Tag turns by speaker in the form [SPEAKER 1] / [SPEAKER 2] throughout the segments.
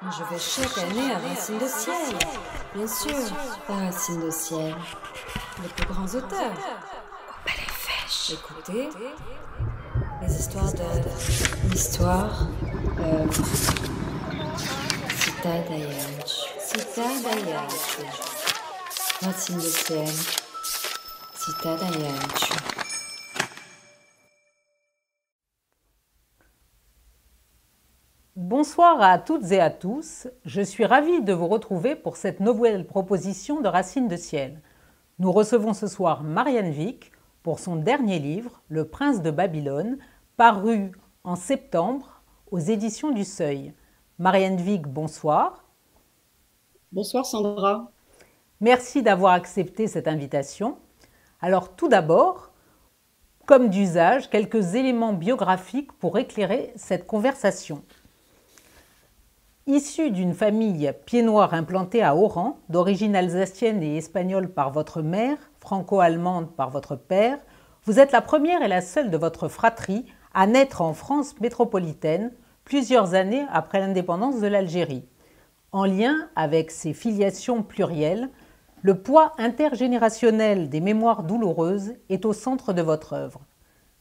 [SPEAKER 1] Je vais chaque année à Racine de Ciel. Bien sûr, à Racine de Ciel. Les plus grands auteurs. Au Palais Fèche. Écoutez, les histoires de... L'histoire... Cita Dayanch. Cita Dayanch. Racine de Ciel. Cita Dayanch.
[SPEAKER 2] Bonsoir à toutes et à tous, je suis ravie de vous retrouver pour cette nouvelle proposition de Racine de Ciel. Nous recevons ce soir Marianne Wick pour son dernier livre, Le Prince de Babylone, paru en septembre aux éditions du Seuil. Marianne Wick, bonsoir.
[SPEAKER 3] Bonsoir Sandra.
[SPEAKER 2] Merci d'avoir accepté cette invitation. Alors tout d'abord, comme d'usage, quelques éléments biographiques pour éclairer cette conversation. Issue d'une famille pied-noir implantée à Oran, d'origine alsacienne et espagnole par votre mère, franco-allemande par votre père, vous êtes la première et la seule de votre fratrie à naître en France métropolitaine, plusieurs années après l'indépendance de l'Algérie. En lien avec ces filiations plurielles, le poids intergénérationnel des mémoires douloureuses est au centre de votre œuvre.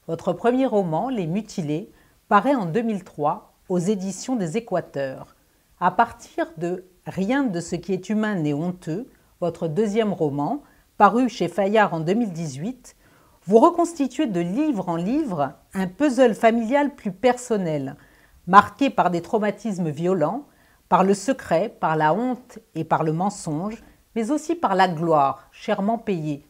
[SPEAKER 2] Votre premier roman, Les Mutilés, paraît en 2003 aux éditions des Équateurs. À partir de Rien de ce qui est humain n'est honteux, votre deuxième roman, paru chez Fayard en 2018, vous reconstituez de livre en livre un puzzle familial plus personnel, marqué par des traumatismes violents, par le secret, par la honte et par le mensonge, mais aussi par la gloire, chèrement payée.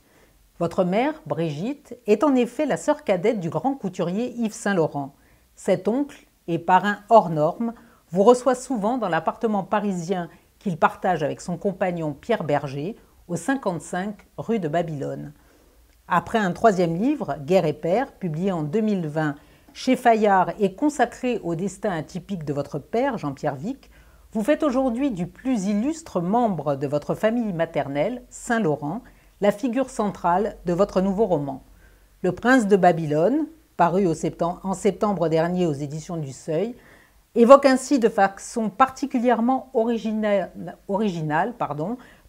[SPEAKER 2] Votre mère, Brigitte, est en effet la sœur cadette du grand couturier Yves Saint-Laurent. Cet oncle et parrain hors norme vous reçoit souvent dans l'appartement parisien qu'il partage avec son compagnon Pierre Berger, au 55 rue de Babylone. Après un troisième livre, Guerre et Père, publié en 2020 chez Fayard et consacré au destin atypique de votre père, Jean-Pierre Wick, vous faites aujourd'hui du plus illustre membre de votre famille maternelle, Saint-Laurent, la figure centrale de votre nouveau roman. Le Prince de Babylone, paru en septembre dernier aux éditions du Seuil, évoque ainsi de façon particulièrement originale,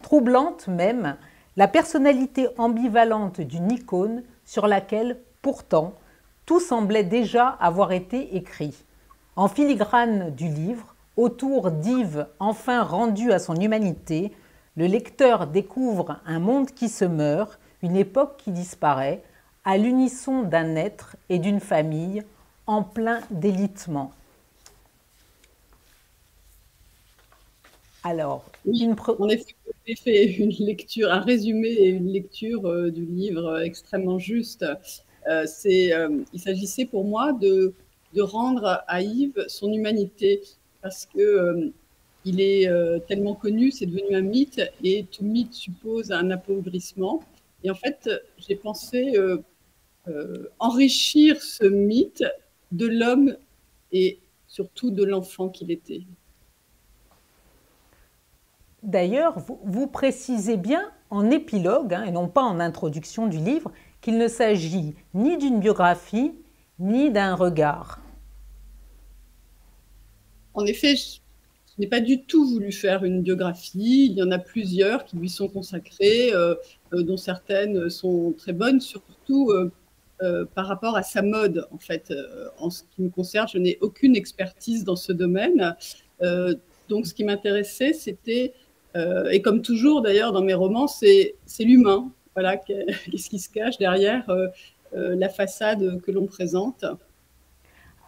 [SPEAKER 2] troublante même, la personnalité ambivalente d'une icône sur laquelle, pourtant, tout semblait déjà avoir été écrit. En filigrane du livre, autour d'Yves enfin rendu à son humanité, le lecteur découvre un monde qui se meurt, une époque qui disparaît, à l'unisson d'un être et d'une famille en plein délitement. Alors,
[SPEAKER 3] en effet, j'ai fait une lecture, un résumé et une lecture du livre extrêmement juste. Il s'agissait pour moi de rendre à Yves son humanité, parce que il est tellement connu, c'est devenu un mythe, et tout mythe suppose un appauvrissement. Et en fait, j'ai pensé enrichir ce mythe de l'homme et surtout de l'enfant qu'il était.
[SPEAKER 2] D'ailleurs, vous précisez bien en épilogue, et non pas en introduction du livre, qu'il ne s'agit ni d'une biographie, ni d'un regard.
[SPEAKER 3] En effet, je n'ai pas du tout voulu faire une biographie. Il y en a plusieurs qui lui sont consacrées, dont certaines sont très bonnes, surtout par rapport à sa mode. En fait, en ce qui me concerne, je n'ai aucune expertise dans ce domaine. Donc, ce qui m'intéressait, c'était, et comme toujours d'ailleurs dans mes romans, c'est l'humain. Voilà, qu'est-ce qui se cache derrière la façade que l'on présente.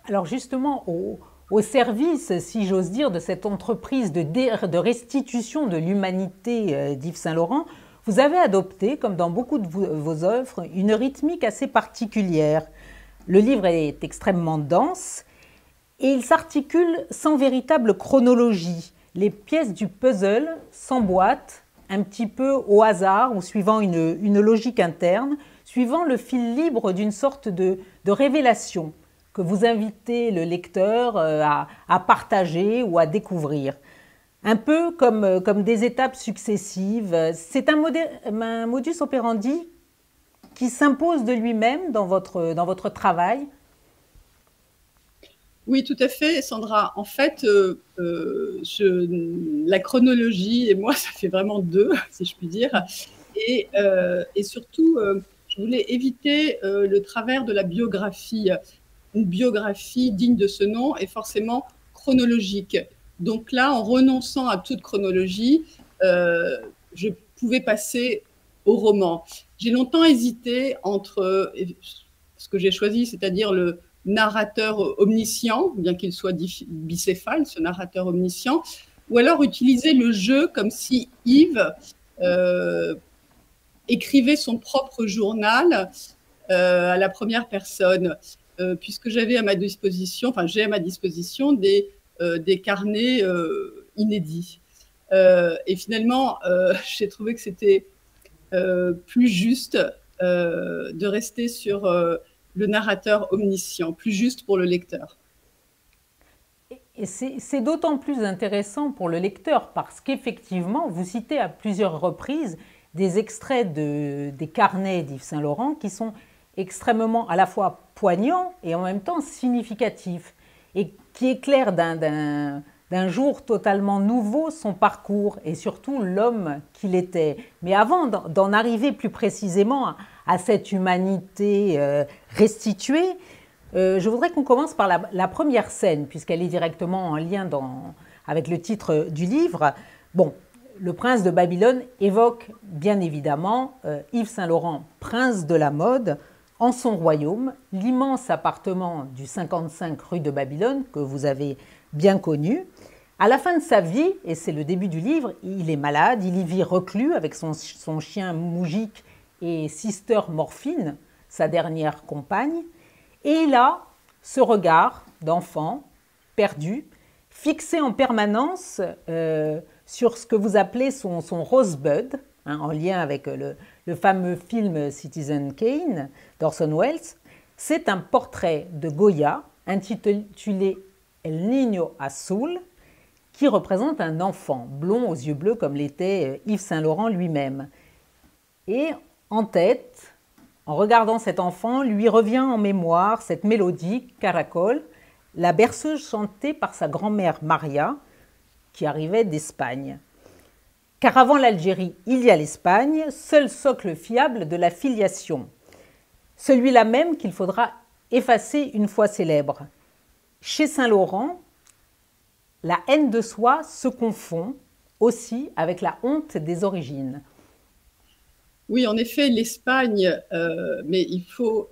[SPEAKER 2] Alors justement, au service, si j'ose dire, de cette entreprise de restitution de l'humanité d'Yves Saint-Laurent, vous avez adopté, comme dans beaucoup de vos œuvres, une rythmique assez particulière. Le livre est extrêmement dense et il s'articule sans véritable chronologie. Les pièces du puzzle s'emboîtent un petit peu au hasard ou suivant une logique interne, suivant le fil libre d'une sorte de révélation que vous invitez le lecteur à partager ou à découvrir. Un peu comme des étapes successives. C'est un modus operandi qui s'impose de lui-même dans votre travail.
[SPEAKER 3] Oui, tout à fait, Sandra. En fait, la chronologie et moi, ça fait vraiment deux, si je puis dire. Et surtout, je voulais éviter le travers de la biographie. Une biographie digne de ce nom est forcément chronologique. Donc là, en renonçant à toute chronologie, je pouvais passer au roman. J'ai longtemps hésité entre ce que j'ai choisi, c'est-à-dire le narrateur omniscient, bien qu'il soit bicéphale, ce narrateur omniscient, ou alors utiliser le jeu comme si Yves écrivait son propre journal à la première personne, puisque j'avais à ma disposition, enfin j'ai à ma disposition des carnets inédits. Et finalement, j'ai trouvé que c'était plus juste de rester sur le narrateur omniscient, plus juste pour le lecteur.
[SPEAKER 2] Et c'est d'autant plus intéressant pour le lecteur parce qu'effectivement, vous citez à plusieurs reprises des extraits des carnets d'Yves Saint-Laurent qui sont extrêmement à la fois poignants et en même temps significatifs et qui éclairent d'un jour totalement nouveau son parcours et surtout l'homme qu'il était. Mais avant d'en arriver plus précisément à cette humanité restituée, je voudrais qu'on commence par la première scène, puisqu'elle est directement en lien avec le titre du livre. Bon, le prince de Babylone évoque bien évidemment Yves Saint-Laurent, prince de la mode, en son royaume, l'immense appartement du 55 rue de Babylone, que vous avez bien connu. À la fin de sa vie, et c'est le début du livre, il est malade, il y vit reclus avec son chien Moujik et Sister Morphine, sa dernière compagne. Et il a ce regard d'enfant perdu, fixé en permanence sur ce que vous appelez son rosebud, hein, en lien avec le fameux film Citizen Kane d'Orson Welles. C'est un portrait de Goya intitulé El Niño Azul, qui représente un enfant blond aux yeux bleus comme l'était Yves Saint-Laurent lui-même. Et en tête, en regardant cet enfant, lui revient en mémoire cette mélodie, Caracol, la berceuse chantée par sa grand-mère Maria, qui arrivait d'Espagne. Car avant l'Algérie, il y a l'Espagne, seul socle fiable de la filiation. Celui-là même qu'il faudra effacer une fois célèbre. Chez Saint-Laurent, la haine de soi se confond aussi avec la honte des origines.
[SPEAKER 3] Oui, en effet, l'Espagne, mais il faut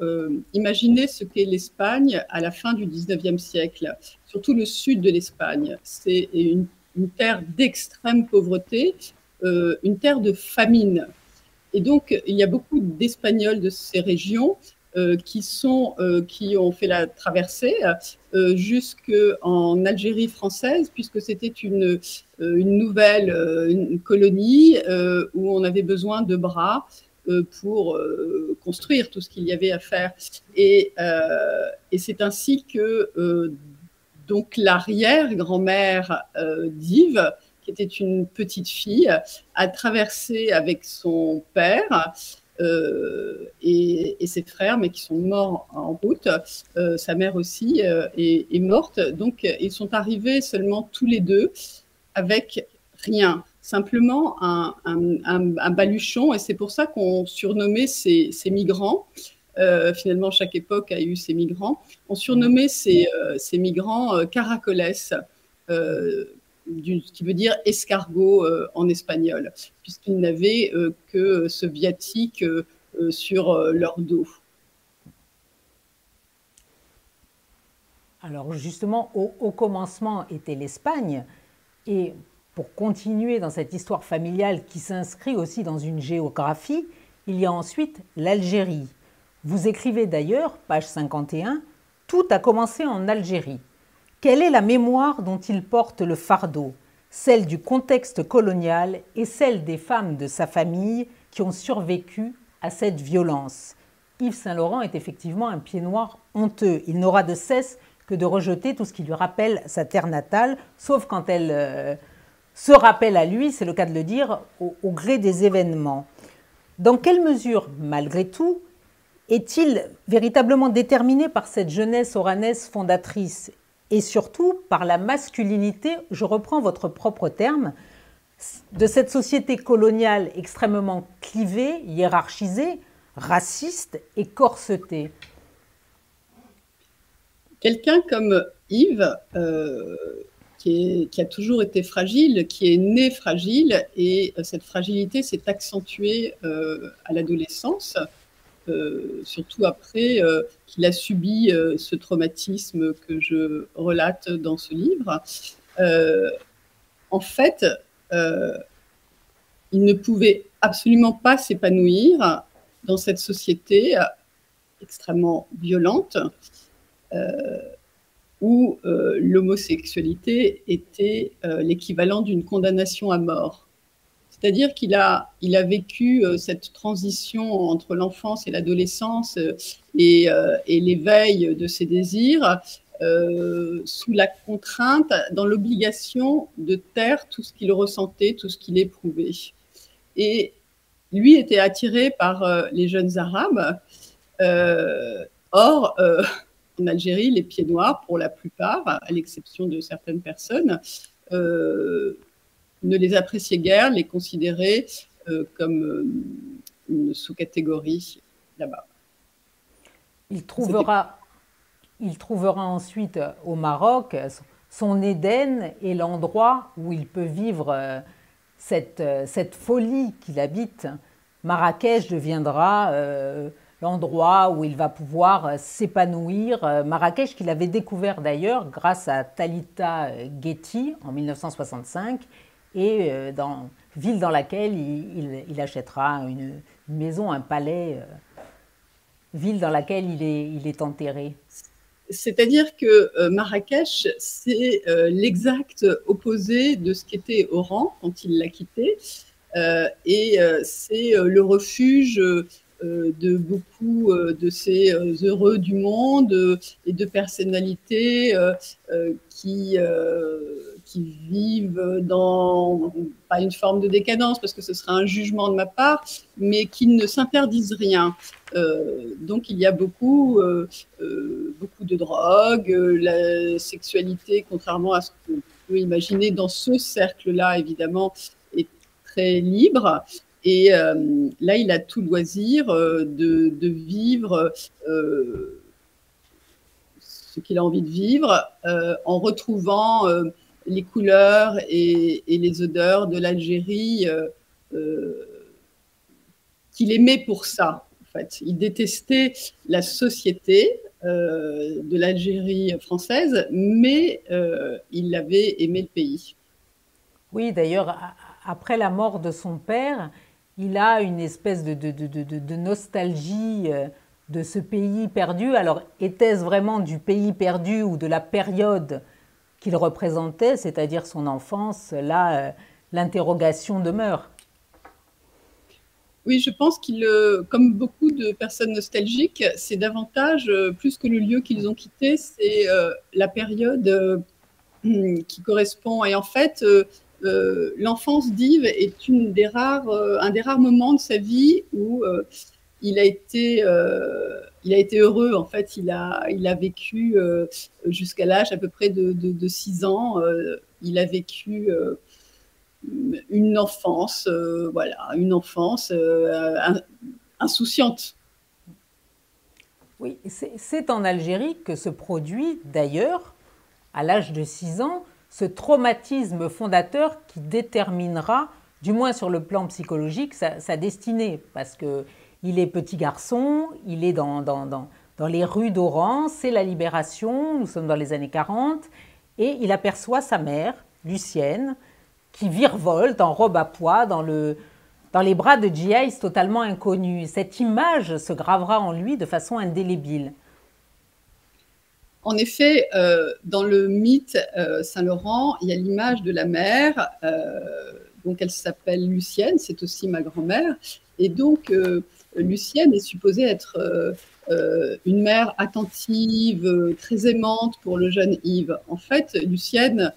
[SPEAKER 3] imaginer ce qu'est l'Espagne à la fin du 19e siècle, surtout le sud de l'Espagne. C'est une terre d'extrême pauvreté, une terre de famine. Et donc, il y a beaucoup d'Espagnols de ces régions qui ont fait la traversée jusqu'en Algérie française, puisque c'était une nouvelle une colonie où on avait besoin de bras pour construire tout ce qu'il y avait à faire. Et c'est ainsi que donc l'arrière-grand-mère d'Yves, qui était une petite fille, a traversé avec son père et ses frères, mais qui sont morts en route. Sa mère aussi est morte. Donc, ils sont arrivés seulement tous les deux avec rien. Simplement un baluchon. Et c'est pour ça qu'on surnommait ces migrants. Finalement, chaque époque a eu ses migrants. On surnommait ces migrants caracoles, qui veut dire escargot en espagnol, puisqu'ils n'avaient que ce viatique sur leur dos.
[SPEAKER 2] Alors justement, au commencement était l'Espagne, et pour continuer dans cette histoire familiale qui s'inscrit aussi dans une géographie, il y a ensuite l'Algérie. Vous écrivez d'ailleurs, page 51, « Tout a commencé en Algérie ». Quelle est la mémoire dont il porte le fardeau? Celle du contexte colonial et celle des femmes de sa famille qui ont survécu à cette violence. Yves Saint-Laurent est effectivement un pied noir honteux. Il n'aura de cesse que de rejeter tout ce qui lui rappelle sa terre natale, sauf quand elle se rappelle à lui, c'est le cas de le dire, au gré des événements. Dans quelle mesure, malgré tout, est-il véritablement déterminé par cette jeunesse oranaise fondatrice? et surtout par la masculinité, je reprends votre propre terme, de cette société coloniale extrêmement clivée, hiérarchisée, raciste et corsetée.
[SPEAKER 3] Quelqu'un comme Yves, qui a toujours été fragile, qui est né fragile, et cette fragilité s'est accentuée à l'adolescence, surtout après qu'il a subi ce traumatisme que je relate dans ce livre. En fait, il ne pouvait absolument pas s'épanouir dans cette société extrêmement violente, où l'homosexualité était l'équivalent d'une condamnation à mort. C'est-à-dire qu'il a vécu cette transition entre l'enfance et l'adolescence et l'éveil de ses désirs sous la contrainte, dans l'obligation de taire tout ce qu'il ressentait, tout ce qu'il éprouvait. Et lui était attiré par les jeunes arabes. Or, en Algérie, les pieds noirs, pour la plupart, à l'exception de certaines personnes, ne les appréciaient guère, les considéraient comme une sous-catégorie là-bas.
[SPEAKER 2] Il trouvera ensuite au Maroc son Éden et l'endroit où il peut vivre cette folie qu'il habite. Marrakech deviendra l'endroit où il va pouvoir s'épanouir. Marrakech qu'il avait découvert d'ailleurs grâce à Talita Ghetti en 1965, et ville dans laquelle il achètera une maison, un palais, ville dans laquelle il est enterré.
[SPEAKER 3] C'est-à-dire que Marrakech, c'est l'exact opposé de ce qu'était Oran quand il l'a quitté, et c'est le refuge de beaucoup de ces heureux du monde et de personnalités qui vivent dans, pas une forme de décadence, parce que ce serait un jugement de ma part, mais qui ne s'interdisent rien. Donc il y a beaucoup de drogue, la sexualité, contrairement à ce qu'on peut imaginer dans ce cercle-là, évidemment, est très libre. Et là, il a tout loisir de vivre ce qu'il a envie de vivre en retrouvant les couleurs et les odeurs de l'Algérie qu'il aimait pour ça. En fait, il détestait la société de l'Algérie française, mais il avait aimé le pays.
[SPEAKER 2] Oui, d'ailleurs, après la mort de son père, il a une espèce de nostalgie de ce pays perdu. Alors, était-ce vraiment du pays perdu ou de la période qu'il représentait, c'est-à-dire son enfance? Là, l'interrogation demeure.
[SPEAKER 3] Oui, je pense qu'il, comme beaucoup de personnes nostalgiques, c'est davantage, plus que le lieu qu'ils ont quitté, c'est la période qui correspond. Et en fait, l'enfance d'Yves est un des rares moments de sa vie où il a été heureux. En fait, il a vécu jusqu'à l'âge à peu près de 6 ans. Il a vécu une enfance, voilà, une enfance insouciante.
[SPEAKER 2] Oui, c'est en Algérie que se produit d'ailleurs, à l'âge de 6 ans, ce traumatisme fondateur qui déterminera, du moins sur le plan psychologique, sa destinée. Parce qu'il est petit garçon, il est dans les rues d'Oran, c'est la libération, nous sommes dans les années 40, et il aperçoit sa mère, Lucienne, qui virevolte en robe à pois dans les bras de djihadistes totalement inconnus. Cette image se gravera en lui de façon indélébile.
[SPEAKER 3] En effet, dans le mythe Saint-Laurent, il y a l'image de la mère, donc elle s'appelle Lucienne, c'est aussi ma grand-mère, et donc Lucienne est supposée être une mère attentive, très aimante pour le jeune Yves. En fait, Lucienne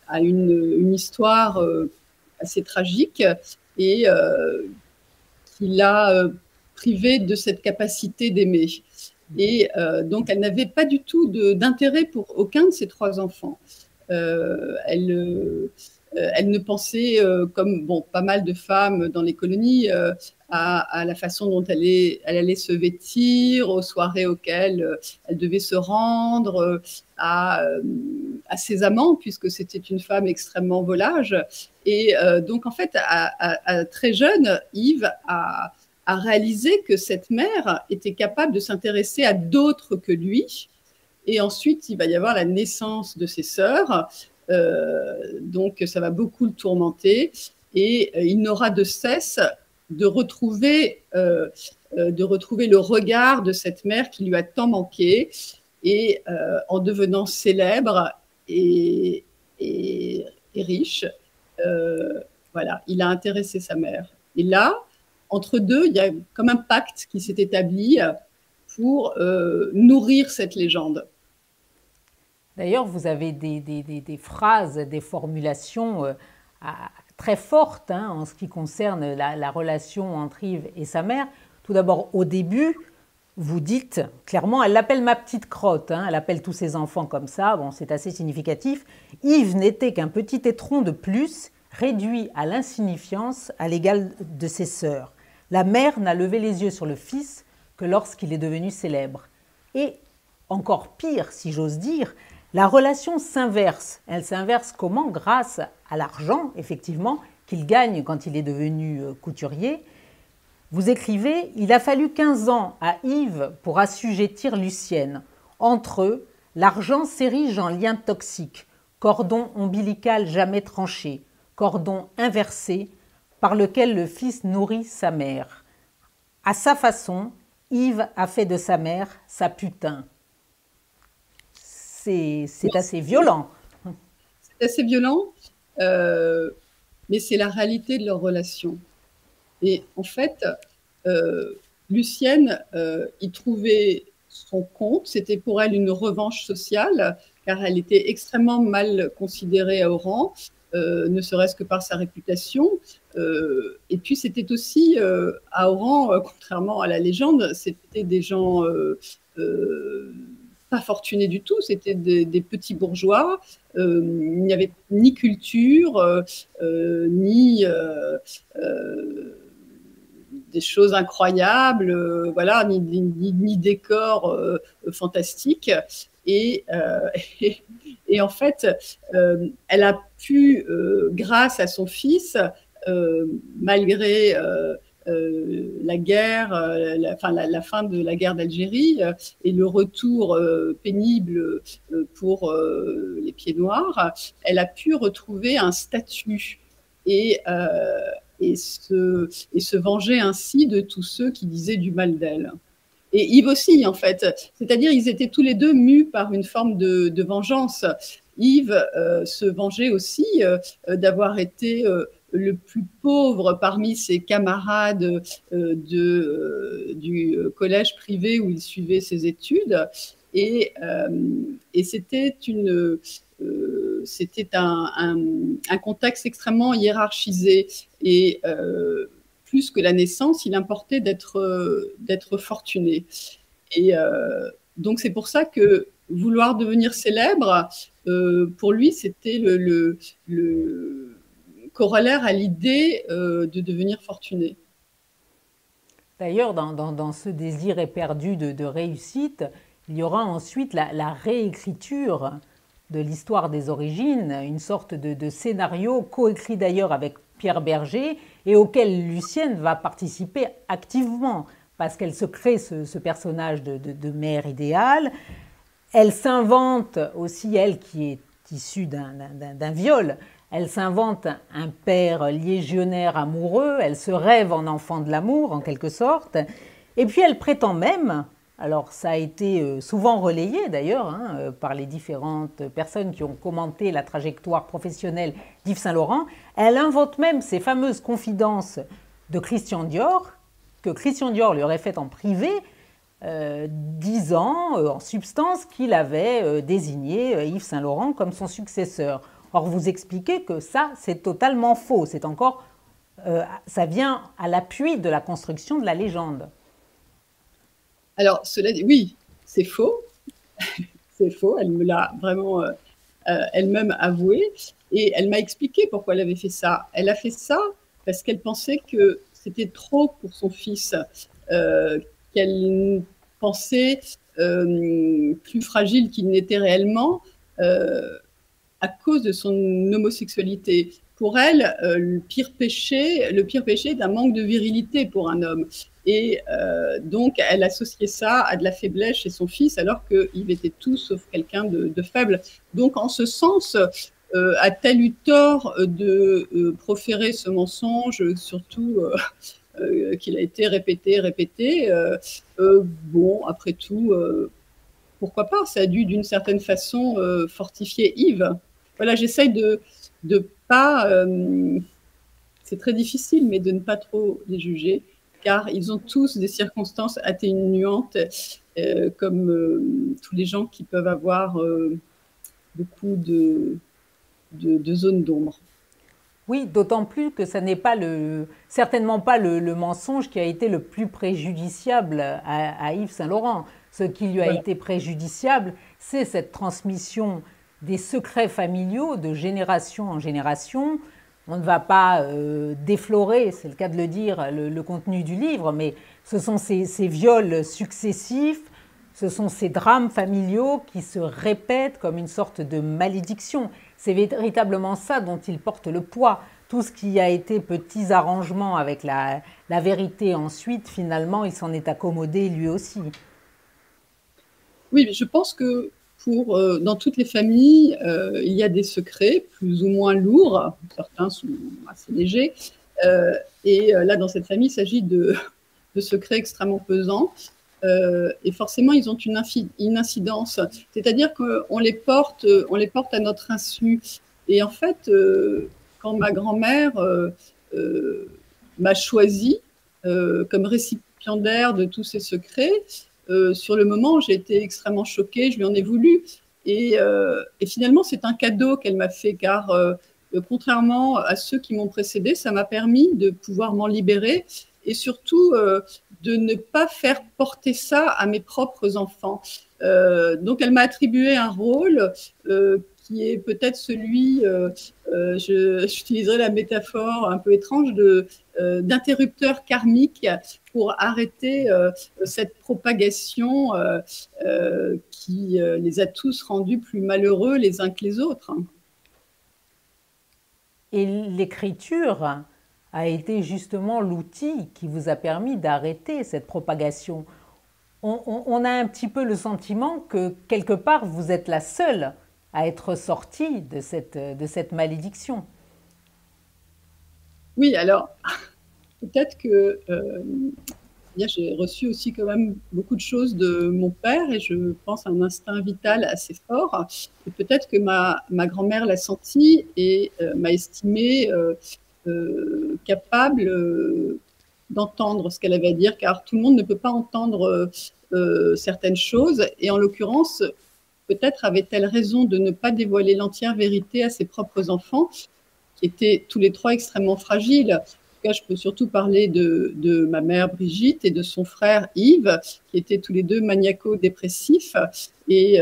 [SPEAKER 3] a une histoire assez tragique et qui l'a privé de cette capacité d'aimer. Et donc, elle n'avait pas du tout d'intérêt pour aucun de ses 3 enfants. Elle ne pensait, comme bon, pas mal de femmes dans les colonies, à la façon dont elle allait se vêtir, aux soirées auxquelles elle devait se rendre, à ses amants, puisque c'était une femme extrêmement volage. Et donc, en fait, à très jeune, Yves a réalisé que cette mère était capable de s'intéresser à d'autres que lui. Et ensuite, il va y avoir la naissance de ses sœurs. Donc, ça va beaucoup le tourmenter. Et il n'aura de cesse de retrouver le regard de cette mère qui lui a tant manqué. Et en devenant célèbre et riche, voilà, il a intéressé sa mère. Et là, entre deux, il y a comme un pacte qui s'est établi pour nourrir cette légende.
[SPEAKER 2] D'ailleurs, vous avez des phrases, des formulations très fortes en ce qui concerne la relation entre Yves et sa mère. Tout d'abord, au début, vous dites clairement, elle l'appelle ma petite crotte, elle appelle tous ses enfants comme ça, bon, c'est assez significatif. Yves n'était qu'un petit étron de plus, réduit à l'insignifiance à l'égal de ses sœurs. La mère n'a levé les yeux sur le fils que lorsqu'il est devenu célèbre. Et encore pire, si j'ose dire, la relation s'inverse. Elle s'inverse comment? Grâce à l'argent, effectivement, qu'il gagne quand il est devenu couturier. Vous écrivez « Il a fallu 15 ans à Yves pour assujettir Lucienne. Entre eux, l'argent s'érige en lien toxique, cordon ombilical jamais tranché, cordon inversé par lequel le fils nourrit sa mère. À sa façon, Yves a fait de sa mère sa putain. » C'est assez violent.
[SPEAKER 3] C'est assez violent, mais c'est la réalité de leur relation. Et en fait, Lucienne y trouvait son compte. C'était pour elle une revanche sociale, car elle était extrêmement mal considérée à Oran, ne serait-ce que par sa réputation. Et puis, c'était aussi, à Oran, contrairement à la légende, c'était des gens pas fortunés du tout, c'était des petits bourgeois. Il n'y avait ni culture, ni des choses incroyables, voilà, ni décors fantastiques. Et en fait, elle a pu, grâce à son fils, malgré la guerre, la fin de la guerre d'Algérie et le retour pénible pour les pieds noirs, elle a pu retrouver un statut et se venger ainsi de tous ceux qui disaient du mal d'elle. Et Yves aussi, en fait. C'est-à-dire, ils étaient tous les deux mus par une forme de vengeance. Yves se vengeait aussi d'avoir été le plus pauvre parmi ses camarades du collège privé où il suivait ses études. Et c'était un contexte extrêmement hiérarchisé. Et plus que la naissance, il importait d'être fortuné. Et donc, c'est pour ça que vouloir devenir célèbre, pour lui, c'était le corollaire à l'idée de devenir fortuné.
[SPEAKER 2] D'ailleurs, dans ce désir éperdu de réussite, il y aura ensuite la réécriture de l'histoire des origines, une sorte de scénario coécrit d'ailleurs avec Pierre Berger et auquel Lucienne va participer activement parce qu'elle se crée ce personnage de mère idéale. Elle s'invente aussi, elle qui est issue d'un viol, elle s'invente un père légionnaire amoureux, elle se rêve en enfant de l'amour en quelque sorte, et puis elle prétend même, alors ça a été souvent relayé d'ailleurs par les différentes personnes qui ont commenté la trajectoire professionnelle d'Yves Saint-Laurent, elle invente même ces fameuses confidences de Christian Dior, que Christian Dior lui aurait faites en privé, disant en substance qu'il avait désigné Yves Saint-Laurent comme son successeur. Or, vous expliquez que ça, c'est totalement faux. C'est encore, ça vient à l'appui de la construction de la légende.
[SPEAKER 3] Alors, cela dit, oui, c'est faux. C'est faux, elle me l'a vraiment elle-même avoué. Et elle m'a expliqué pourquoi elle avait fait ça. Elle a fait ça parce qu'elle pensait que c'était trop pour son fils, qu'elle pensait plus fragile qu'il n'était réellement à cause de son homosexualité. Pour elle, le pire péché est un manque de virilité pour un homme. Et donc, elle associait ça à de la faiblesse chez son fils, alors qu'il était tout sauf quelqu'un de faible. Donc, en ce sens, a-t-elle eu tort de proférer ce mensonge, surtout qu'il a été répété. Bon, après tout, pourquoi pas? Ça a dû, d'une certaine façon, fortifier Yves. Voilà, j'essaye de pas... c'est très difficile, mais de ne pas trop les juger, car ils ont tous des circonstances atténuantes, comme tous les gens qui peuvent avoir beaucoup de zones d'ombre.
[SPEAKER 2] Oui, d'autant plus que ça n'est pas certainement pas le mensonge qui a été le plus préjudiciable à Yves Saint-Laurent. Ce qui lui a été préjudiciable, c'est cette transmission des secrets familiaux de génération en génération. On ne va pas déflorer, c'est le cas de le dire, le contenu du livre, mais ce sont ces viols successifs, ce sont ces drames familiaux qui se répètent comme une sorte de malédiction. C'est véritablement ça dont il porte le poids. Tout ce qui a été petits arrangements avec la vérité ensuite, finalement, il s'en est accommodé lui aussi.
[SPEAKER 3] Oui, mais je pense que dans toutes les familles, il y a des secrets plus ou moins lourds, certains sont assez légers, et là, dans cette famille, il s'agit de secrets extrêmement pesants, et forcément, ils ont une incidence, c'est-à-dire qu'on les porte à notre insu. Et en fait, quand ma grand-mère m'a choisi comme récipiendaire de tous ces secrets, sur le moment, j'ai été extrêmement choquée, je lui en ai voulu. Et finalement, c'est un cadeau qu'elle m'a fait, car contrairement à ceux qui m'ont précédé, ça m'a permis de pouvoir m'en libérer et surtout de ne pas faire porter ça à mes propres enfants. Donc, elle m'a attribué un rôle qui est peut-être celui, j'utiliserai la métaphore un peu étrange, d'interrupteur karmique pour arrêter cette propagation qui les a tous rendus plus malheureux les uns que les autres.
[SPEAKER 2] Et l'écriture a été justement l'outil qui vous a permis d'arrêter cette propagation. On a un petit peu le sentiment que quelque part vous êtes la seule à être sortie de cette malédiction.
[SPEAKER 3] Oui, alors peut-être que j'ai reçu aussi quand même beaucoup de choses de mon père et je pense à un instinct vital assez fort. Et peut-être que ma grand-mère l'a senti et m'a estimée capable d'entendre ce qu'elle avait à dire, car tout le monde ne peut pas entendre certaines choses. Et en l'occurrence, peut-être avait-elle raison de ne pas dévoiler l'entière vérité à ses propres enfants, qui étaient tous les trois extrêmement fragiles. En tout cas, je peux surtout parler de ma mère Brigitte et de son frère Yves, qui étaient tous les deux maniaco-dépressifs. Et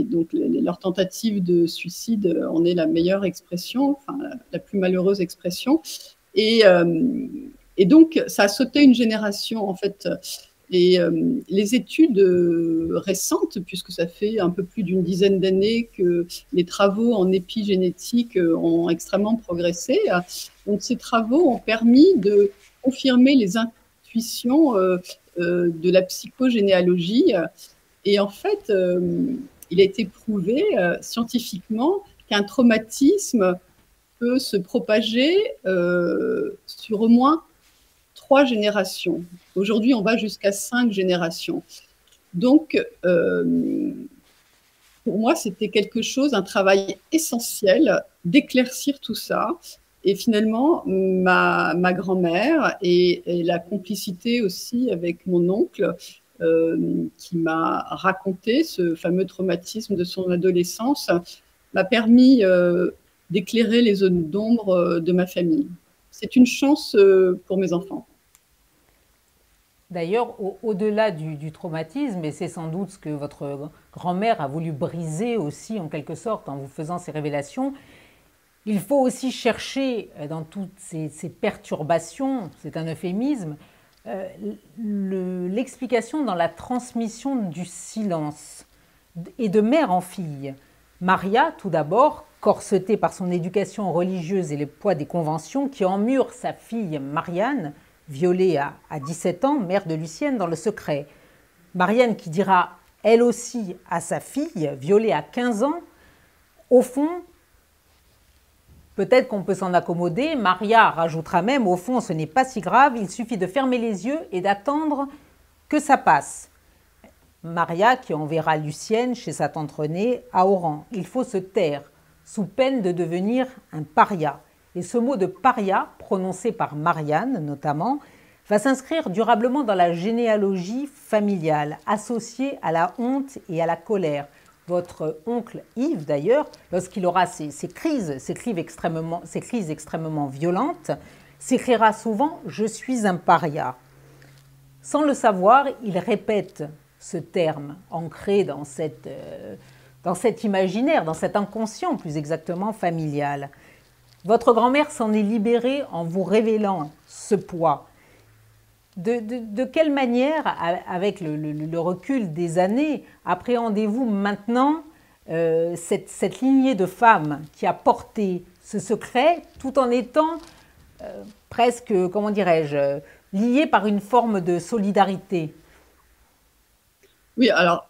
[SPEAKER 3] donc, leur tentative de suicide en est la meilleure expression, enfin, la plus malheureuse expression. Et donc, ça a sauté une génération, en fait. Et les études récentes, puisque ça fait un peu plus d'une dizaine d'années que les travaux en épigénétique ont extrêmement progressé, donc ces travaux ont permis de confirmer les intuitions de la psychogénéalogie. Et en fait, il a été prouvé scientifiquement qu'un traumatisme peut se propager sur au moins 3 générations. Aujourd'hui, on va jusqu'à 5 générations. Donc, pour moi, c'était quelque chose, un travail essentiel d'éclaircir tout ça. Et finalement, ma grand-mère et la complicité aussi avec mon oncle, qui m'a raconté ce fameux traumatisme de son adolescence, m'a permis d'éclairer les zones d'ombre de ma famille. C'est une chance pour mes enfants.
[SPEAKER 2] D'ailleurs, au-delà du traumatisme, et c'est sans doute ce que votre grand-mère a voulu briser aussi en quelque sorte en vous faisant ces révélations, il faut aussi chercher dans toutes ces perturbations, c'est un euphémisme, l'explication dans la transmission du silence et de mère en fille. Maria, tout d'abord, corsetée par son éducation religieuse et le poids des conventions, qui emmure sa fille Marianne, violée à 17 ans, mère de Lucienne, dans le secret. Marianne qui dira, elle aussi, à sa fille, violée à 15 ans, au fond, peut-être qu'on peut s'en accommoder. Maria rajoutera même, au fond, ce n'est pas si grave, il suffit de fermer les yeux et d'attendre que ça passe. Maria qui enverra Lucienne chez sa tante Renée à Oran. Il faut se taire, sous peine de devenir un paria. Et ce mot de paria, prononcé par Marianne notamment, va s'inscrire durablement dans la généalogie familiale, associée à la honte et à la colère. Votre oncle Yves, d'ailleurs, lorsqu'il aura ces crises extrêmement violentes, s'écrira souvent « je suis un paria ». Sans le savoir, il répète ce terme ancré dans cet imaginaire, dans cet inconscient plus exactement familial. Votre grand-mère s'en est libérée en vous révélant ce poids. De quelle manière, avec le recul des années, appréhendez-vous maintenant cette lignée de femmes qui a porté ce secret tout en étant presque, comment dirais-je, liées par une forme de solidarité?
[SPEAKER 3] Oui, alors,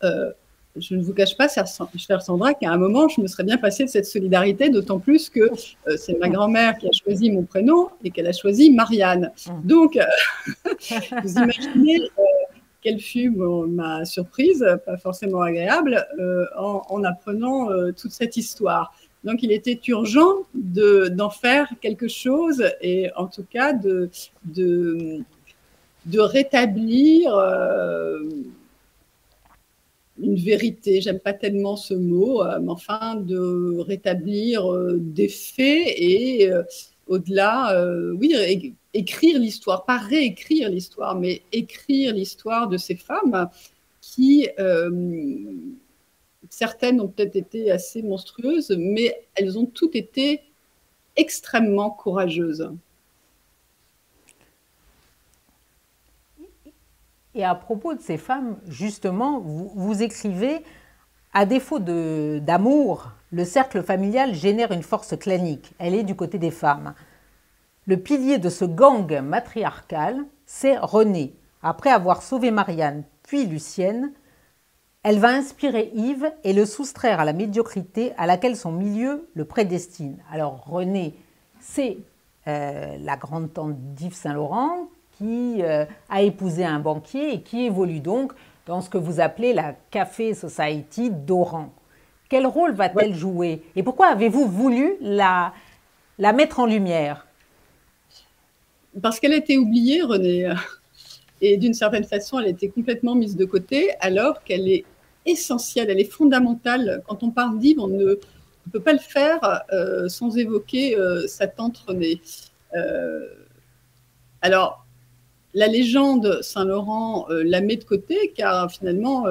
[SPEAKER 3] je ne vous cache pas, chère Sandra, qu'à un moment, je me serais bien passée de cette solidarité, d'autant plus que c'est ma grand-mère qui a choisi mon prénom et qu'elle a choisi Marianne. Donc, vous imaginez quelle fut ma surprise, pas forcément agréable, en apprenant toute cette histoire. Donc, il était urgent d'en faire quelque chose et en tout cas de rétablir une vérité, j'aime pas tellement ce mot, mais enfin de rétablir des faits et au-delà, oui, écrire l'histoire, pas réécrire l'histoire, mais écrire l'histoire de ces femmes qui, certaines ont peut-être été assez monstrueuses, mais elles ont toutes été extrêmement courageuses.
[SPEAKER 2] Et à propos de ces femmes, justement, vous écrivez « À défaut d'amour, le cercle familial génère une force clanique. Elle est du côté des femmes. Le pilier de ce gang matriarcal, c'est Renée. Après avoir sauvé Marianne, puis Lucienne, elle va inspirer Yves et le soustraire à la médiocrité à laquelle son milieu le prédestine. » Alors Renée, c'est la grande-tante d'Yves Saint-Laurent, qui a épousé un banquier et qui évolue donc dans ce que vous appelez la Café Society d'Oran. Quel rôle va-t-elle jouer? Et pourquoi avez-vous voulu la mettre en lumière?
[SPEAKER 3] Parce qu'elle a été oubliée, Renée. Et d'une certaine façon, elle a été complètement mise de côté, alors qu'elle est essentielle, elle est fondamentale. Quand on parle d'Yves, on ne peut pas le faire sans évoquer sa tante Renée. Alors, la légende Saint-Laurent la met de côté, car finalement,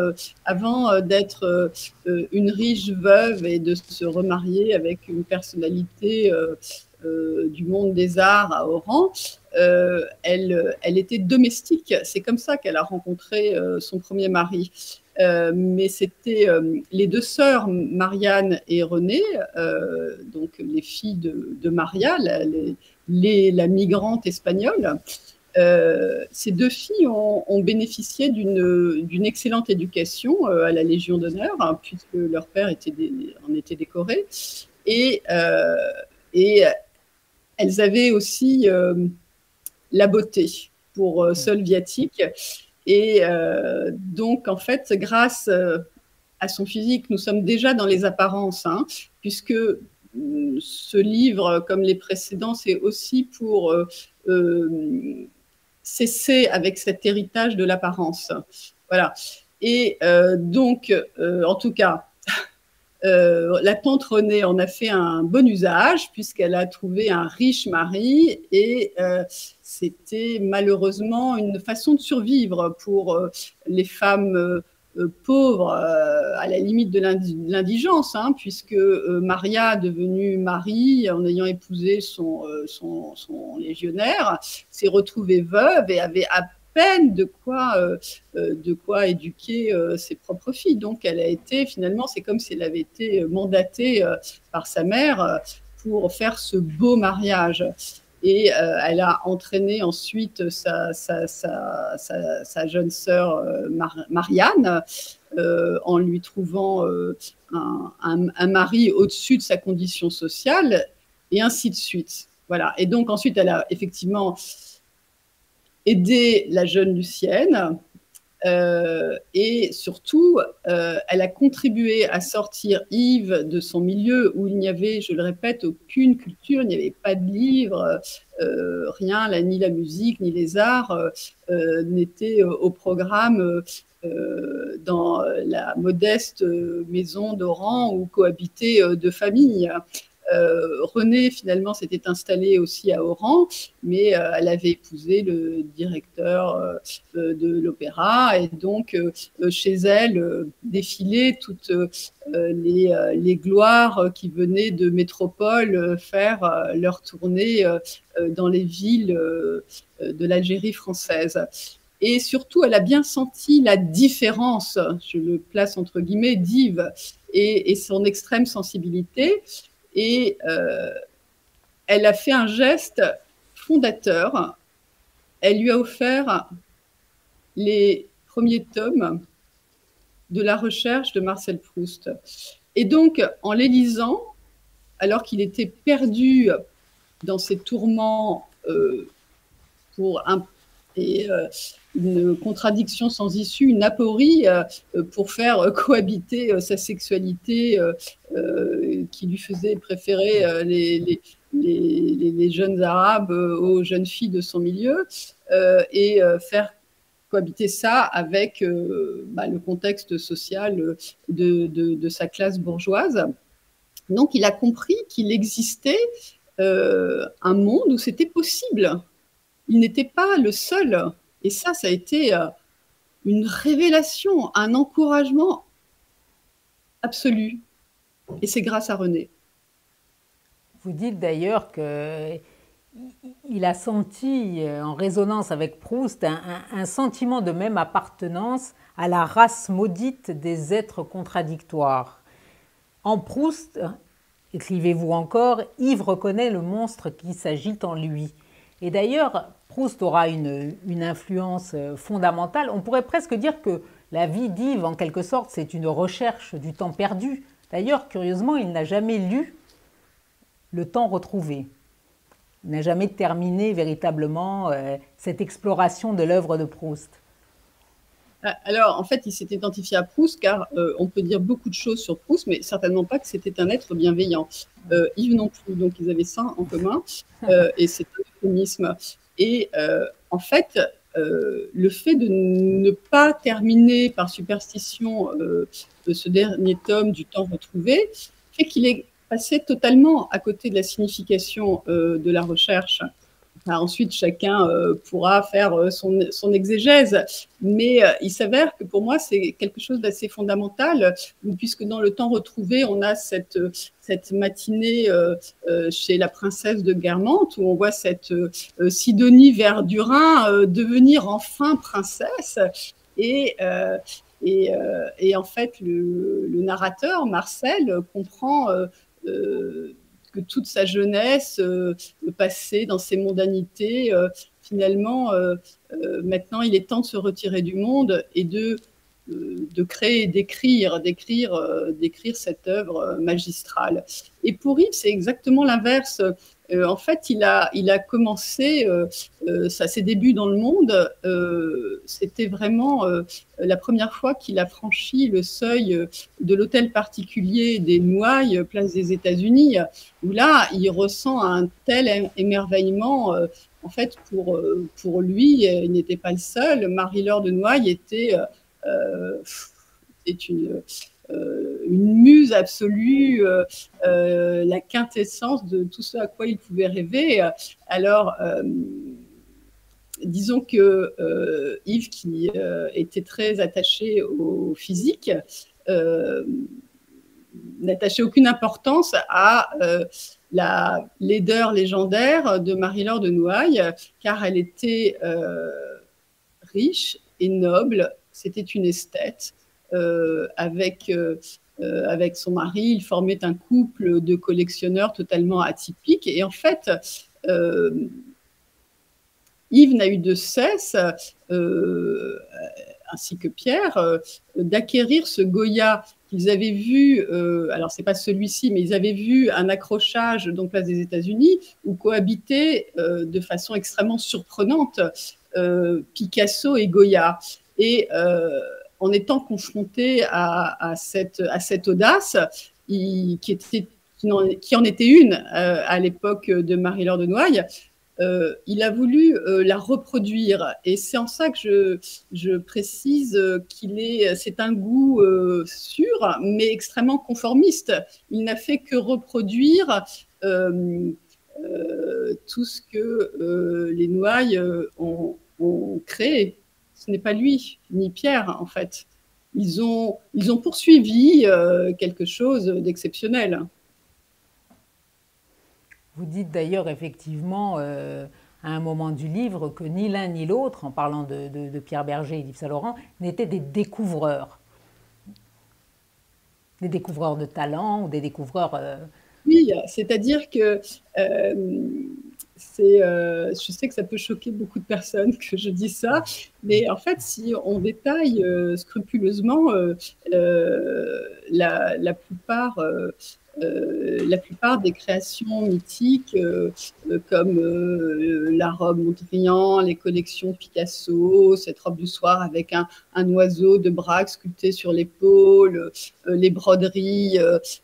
[SPEAKER 3] avant d'être une riche veuve et de se remarier avec une personnalité du monde des arts à Oran, elle était domestique. C'est comme ça qu'elle a rencontré son premier mari. Mais c'était les deux sœurs, Marianne et Renée, donc les filles de Maria, la migrante espagnole. Ces deux filles ont bénéficié d'une excellente éducation à la Légion d'honneur, hein, puisque leur père en était décoré. Et elles avaient aussi la beauté pour seul viatique. Et donc, en fait, grâce à son physique, nous sommes déjà dans les apparences, hein, puisque ce livre, comme les précédents, c'est aussi pour cesser avec cet héritage de l'apparence. Voilà. Et donc, en tout cas, la tante Renée en a fait un bon usage puisqu'elle a trouvé un riche mari et c'était malheureusement une façon de survivre pour les femmes pauvres, à la limite de l'indigence, hein, puisque Maria, devenue Marie, en ayant épousé son légionnaire, s'est retrouvée veuve et avait à peine de quoi éduquer ses propres filles. Donc elle a été, finalement, c'est comme si elle avait été mandatée par sa mère pour faire ce beau mariage. Et elle a entraîné ensuite sa jeune sœur Marianne en lui trouvant un mari au-dessus de sa condition sociale, et ainsi de suite. Voilà. Et donc ensuite, elle a effectivement aidé la jeune Lucienne. Et surtout, elle a contribué à sortir Yves de son milieu où il n'y avait, je le répète, aucune culture, il n'y avait pas de livres, rien, ni la musique, ni les arts n'étaient au programme dans la modeste maison d'Oran où cohabitaient deux familles. Renée, finalement, s'était installée aussi à Oran, mais elle avait épousé le directeur de l'opéra, et donc chez elle défilaient toutes les gloires qui venaient de métropole faire leur tournée dans les villes de l'Algérie française. Et surtout, elle a bien senti la différence, je le place entre guillemets, d'Yves et son extrême sensibilité. Et elle a fait un geste fondateur. Elle lui a offert les premiers tomes de La Recherche de Marcel Proust. Et donc, en les lisant, alors qu'il était perdu dans ses tourments une contradiction sans issue, une aporie pour faire cohabiter sa sexualité qui lui faisait préférer les jeunes arabes aux jeunes filles de son milieu, et faire cohabiter ça avec le contexte social de sa classe bourgeoise. Donc il a compris qu'il existait un monde où c'était possible. Il n'était pas le seul. Et ça a été une révélation, un encouragement absolu. Et c'est grâce à Renée.
[SPEAKER 2] Vous dites d'ailleurs qu'il a senti, en résonance avec Proust, un sentiment de même appartenance à la race maudite des êtres contradictoires. En Proust, écrivez-vous encore, Yves reconnaît le monstre qui s'agite en lui. Et d'ailleurs, Proust aura une influence fondamentale. On pourrait presque dire que la vie d'Yves, en quelque sorte, c'est une recherche du temps perdu. D'ailleurs, curieusement, il n'a jamais lu Le temps retrouvé. Il n'a jamais terminé véritablement cette exploration de l'œuvre de Proust.
[SPEAKER 3] Alors, en fait, il s'est identifié à Proust car on peut dire beaucoup de choses sur Proust, mais certainement pas que c'était un être bienveillant. Yves non plus, donc ils avaient ça en commun, et c'est un euphémisme. Et en fait, le fait de ne pas terminer par superstition ce dernier tome du temps retrouvé fait qu'il est passé totalement à côté de la signification de la recherche. Enfin, ensuite, chacun pourra faire son exégèse, mais il s'avère que pour moi, c'est quelque chose d'assez fondamental, puisque dans le temps retrouvé, on a cette matinée chez la princesse de Guermantes, où on voit cette Sidonie Verdurin devenir enfin princesse, et en fait, le narrateur, Marcel, comprend que toute sa jeunesse passée dans ces mondanités, finalement, maintenant, il est temps de se retirer du monde et de créer, d'écrire cette œuvre magistrale. Et pour Yves, c'est exactement l'inverse. En fait, il a commencé ses débuts dans le monde. C'était vraiment la première fois qu'il a franchi le seuil de l'hôtel particulier des Noailles, place des États-Unis, où là, il ressent un tel émerveillement. En fait, pour lui, il n'était pas le seul. Marie-Laure de Noailles était une muse absolue, la quintessence de tout ce à quoi il pouvait rêver. Alors, disons que Yves, qui était très attaché au physique, n'attachait aucune importance à la laideur légendaire de Marie-Laure de Noailles, car elle était riche et noble, c'était une esthète. Avec son mari, ils formaient un couple de collectionneurs totalement atypique. Et en fait, Yves n'a eu de cesse, ainsi que Pierre, d'acquérir ce Goya qu'ils avaient vu, alors c'est pas celui-ci, mais ils avaient vu un accrochage donc place des États-Unis où cohabitaient de façon extrêmement surprenante Picasso et Goya. Et en étant confronté à cette audace, qui en était une à l'époque de Marie-Laure de Noailles, il a voulu la reproduire. Et c'est en ça que je précise c'est un goût sûr, mais extrêmement conformiste. Il n'a fait que reproduire tout ce que les Noailles ont créé. Ce n'est pas lui, ni Pierre, en fait. Ils ont poursuivi quelque chose d'exceptionnel.
[SPEAKER 2] Vous dites d'ailleurs effectivement à un moment du livre que ni l'un ni l'autre, en parlant de Pierre Bergé et d'Yves Saint-Laurent, n'étaient des découvreurs. Des découvreurs de talent ou des découvreurs...
[SPEAKER 3] Oui, c'est-à-dire que je sais que ça peut choquer beaucoup de personnes que je dis ça, mais en fait, si on détaille scrupuleusement la plupart des créations mythiques comme la robe Mondrian, les collections Picasso, cette robe du soir avec un oiseau de Braque sculpté sur l'épaule, les broderies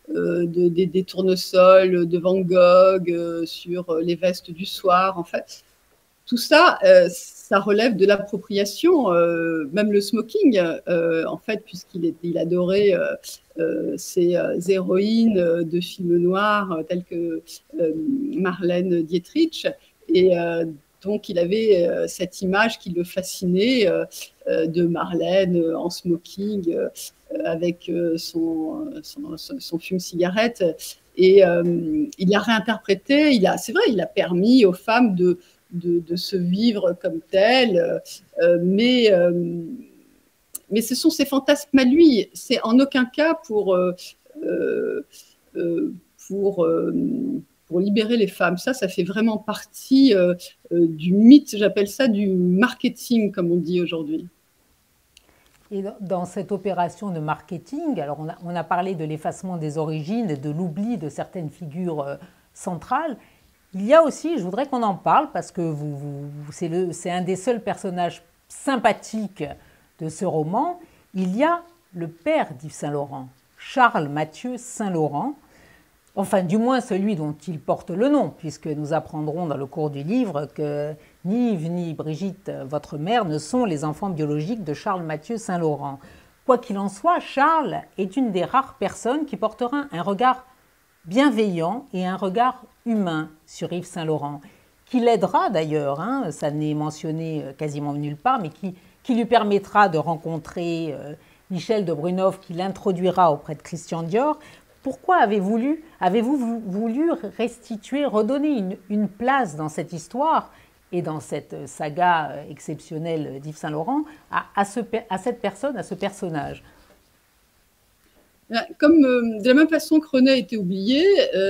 [SPEAKER 3] des tournesols de Van Gogh sur les vestes du soir, en fait. Tout ça, ça relève de l'appropriation, même le smoking, en fait, puisqu'il adorait ces héroïnes de films noirs telles que Marlène Dietrich. Et donc, il avait cette image qui le fascinait de Marlène en smoking avec son fume-cigarette. Et il l'a réinterprété. C'est vrai, il a permis aux femmes de se vivre comme telles, mais ce sont ses fantasmes à lui. C'est en aucun cas pour libérer les femmes. Ça fait vraiment partie du mythe, j'appelle ça du marketing, comme on dit aujourd'hui.
[SPEAKER 2] Et dans cette opération de marketing, alors on a parlé de l'effacement des origines et de l'oubli de certaines figures centrales. Il y a aussi, je voudrais qu'on en parle parce que c'est un des seuls personnages sympathiques de ce roman. Il y a le père d'Yves Saint-Laurent, Charles Mathieu Saint-Laurent, enfin du moins celui dont il porte le nom, puisque nous apprendrons dans le cours du livre que ni Yves ni Brigitte, votre mère, ne sont les enfants biologiques de Charles Mathieu Saint-Laurent. Quoi qu'il en soit, Charles est une des rares personnes qui portera un regard bienveillant et un regard humain sur Yves Saint-Laurent, qui l'aidera d'ailleurs, ça n'est mentionné quasiment nulle part, mais qui lui permettra de rencontrer Michel de Brunoff, qui l'introduira auprès de Christian Dior. Pourquoi avez-vous voulu restituer, redonner une place dans cette histoire et dans cette saga exceptionnelle d'Yves Saint-Laurent à cette personne, à ce personnage?
[SPEAKER 3] Comme de la même façon que René a été oublié,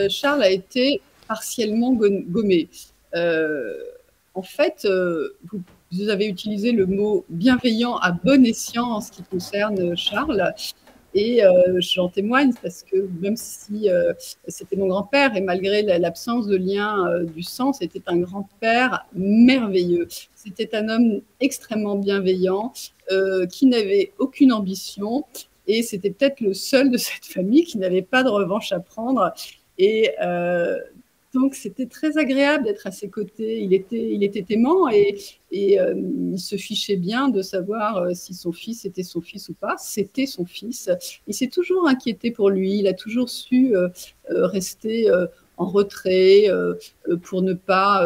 [SPEAKER 3] Charles a été partiellement gommé. En fait, vous avez utilisé le mot bienveillant à bon escient en ce qui concerne Charles. Et j'en témoigne parce que même si c'était mon grand-père et malgré l'absence de lien du sang, c'était un grand-père merveilleux. C'était un homme extrêmement bienveillant qui n'avait aucune ambition et c'était peut-être le seul de cette famille qui n'avait pas de revanche à prendre. Et Donc, c'était très agréable d'être à ses côtés. Il était aimant et il se fichait bien de savoir si son fils était son fils ou pas. C'était son fils. Il s'est toujours inquiété pour lui. Il a toujours su rester en retrait pour ne pas...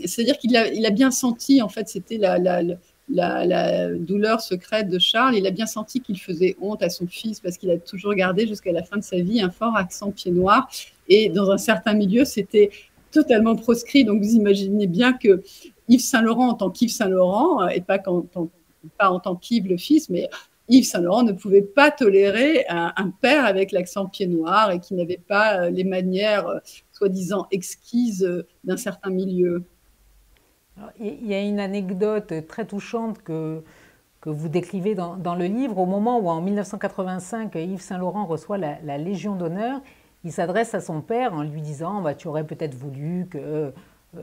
[SPEAKER 3] c'est-à-dire qu'il a bien senti, en fait, c'était la douleur secrète de Charles. Il a bien senti qu'il faisait honte à son fils parce qu'il a toujours gardé jusqu'à la fin de sa vie un fort accent pied-noir. Et dans un certain milieu, c'était totalement proscrit. Donc, vous imaginez bien que Yves Saint-Laurent, en tant qu'Yves Saint-Laurent, et pas en tant qu'Yves le fils, mais Yves Saint-Laurent ne pouvait pas tolérer un père avec l'accent pied-noir et qui n'avait pas les manières soi-disant exquises d'un certain milieu.
[SPEAKER 2] Alors, il y a une anecdote très touchante que vous décrivez dans le livre. Au moment où, en 1985, Yves Saint-Laurent reçoit la Légion d'honneur, il s'adresse à son père en lui disant bah, « tu aurais peut-être voulu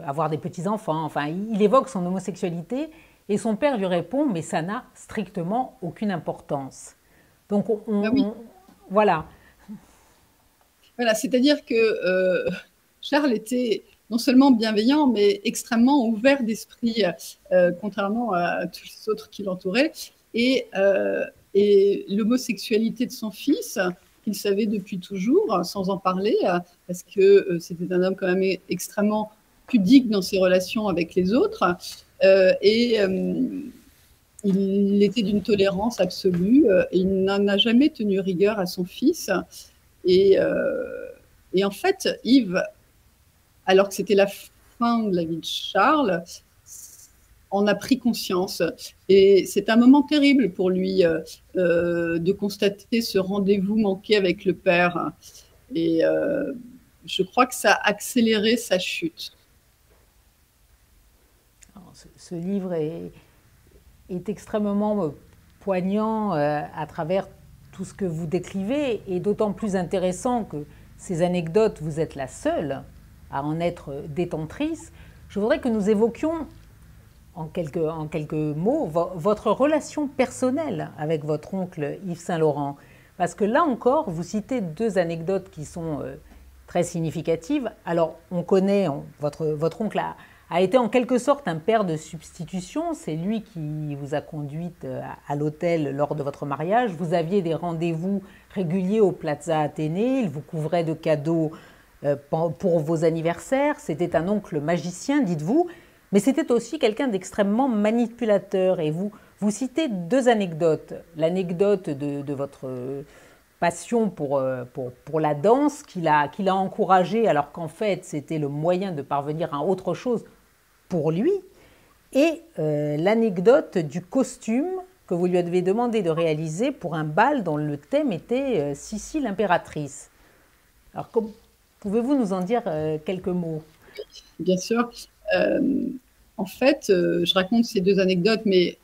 [SPEAKER 2] avoir des petits-enfants ». Enfin, il évoque son homosexualité et son père lui répond « mais ça n'a strictement aucune importance ». Donc,
[SPEAKER 3] Oui.
[SPEAKER 2] Voilà.
[SPEAKER 3] Voilà, c'est-à-dire que Charles était non seulement bienveillant, mais extrêmement ouvert d'esprit, contrairement à tous les autres qui l'entouraient. Et l'homosexualité de son fils, qu'il savait depuis toujours, sans en parler, parce que c'était un homme quand même extrêmement pudique dans ses relations avec les autres. Il était d'une tolérance absolue. Il n'en a jamais tenu rigueur à son fils. Et en fait, Yves, alors que c'était la fin de la vie de Charles, en a pris conscience. Et c'est un moment terrible pour lui de constater ce rendez-vous manqué avec le père. Et je crois que ça a accéléré sa chute.
[SPEAKER 2] Alors, ce livre est extrêmement poignant à travers tout ce que vous décrivez, et d'autant plus intéressant que ces anecdotes, vous êtes la seule à en être détentrice. Je voudrais que nous évoquions en quelques mots votre relation personnelle avec votre oncle Yves Saint-Laurent. Parce que là encore, vous citez deux anecdotes qui sont très significatives. Alors, on connaît, votre oncle a été en quelque sorte un père de substitution. C'est lui qui vous a conduite à l'hôtel lors de votre mariage. Vous aviez des rendez-vous réguliers au Plaza Athénée. Il vous couvrait de cadeaux pour vos anniversaires. C'était un oncle magicien, dites-vous. Mais c'était aussi quelqu'un d'extrêmement manipulateur. Et vous citez deux anecdotes. L'anecdote de votre passion pour la danse qu'il a encouragée alors qu'en fait c'était le moyen de parvenir à autre chose pour lui, et l'anecdote du costume que vous lui avez demandé de réaliser pour un bal dont le thème était Sissi l'impératrice. Alors, pouvez-vous nous en dire quelques mots?
[SPEAKER 3] Bien sûr. En fait, je raconte ces deux anecdotes, mais